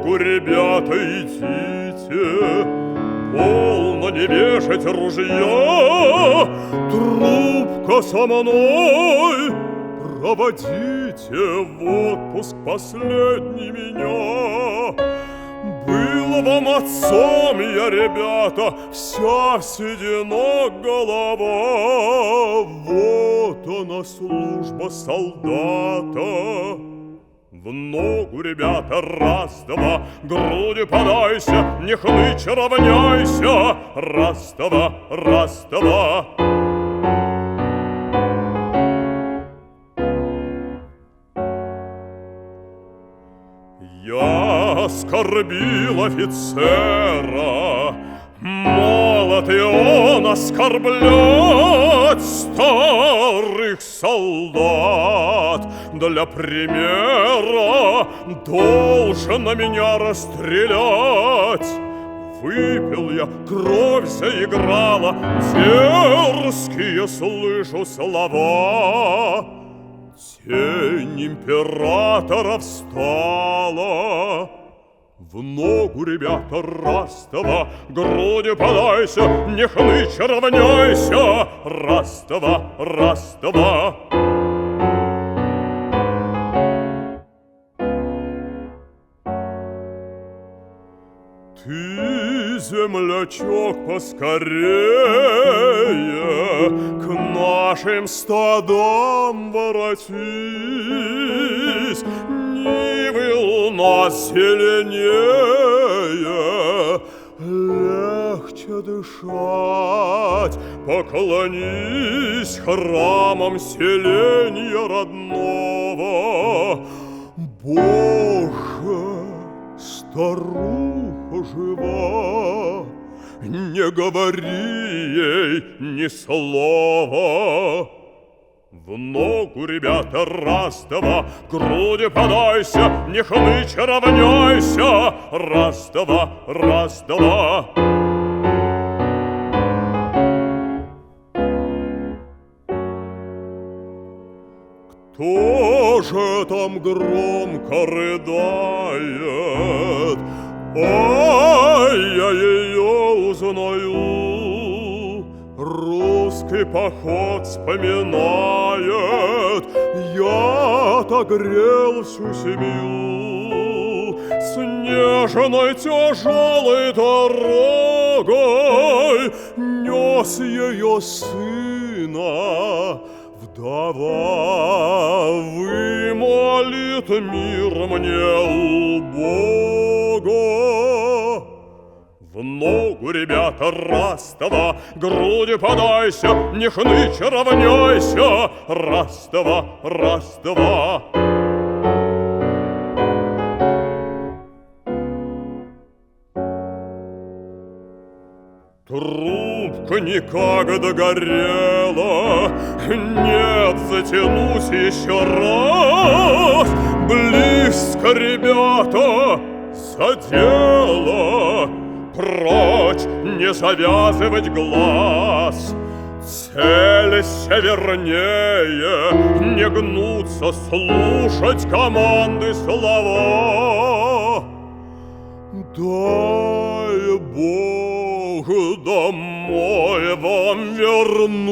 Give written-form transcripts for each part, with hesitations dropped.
ногу, ребята, идите, полно не вешать ружья, трубка со мной, проводите в отпуск последний меня. Был вам отцом я, ребята, вся седина голова, вот она служба солдата. В ногу, ребята, раз-два, грудью подайся, не хнычь, равняйся, раз-два, раз-два. Я оскорбил офицера, молод и он оскорблять старых солдат. Для примера должен на меня расстрелять. Выпил я, кровь заиграла, дерзкие слышу слова. Тень императора встала. В ногу, ребята, раз-два, грудью подайся, не хнычь, равняйся, раз-два, раз-два. Ты, землячок, поскорее к нашим стадам воротись. Нивы у нас зеленее, легче дышать. Поклонись храмам селения родного. Боже, старуха жива, не говори ей ни слова. В ногу, ребята, раз-два, грудью подайся, не хнычь, равняйся, раз-два, раз-два. Кто же там громко рыдает? Ай, я ее узнаю. Русский поход вспоминает. Я-то грел всю семью снежной тяжелой дорогой, нес ее сына. Вдова вымолит мир мне у Бога. В ногу, ребята, раз-два, грудью подайся, не хнычь, равняйся, раз-два, раз-два. Трубка никак догорела, нет, затянусь еще раз. Близко, ребята, за дело, прочь не завязывать глаз. Целься вернее, не гнуться, слушать команды слова. Дай Бог домой вам вернуться.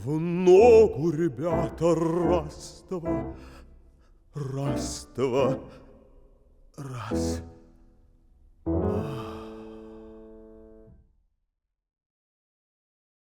В ногу, ребята, раз-два, раз-два, раз.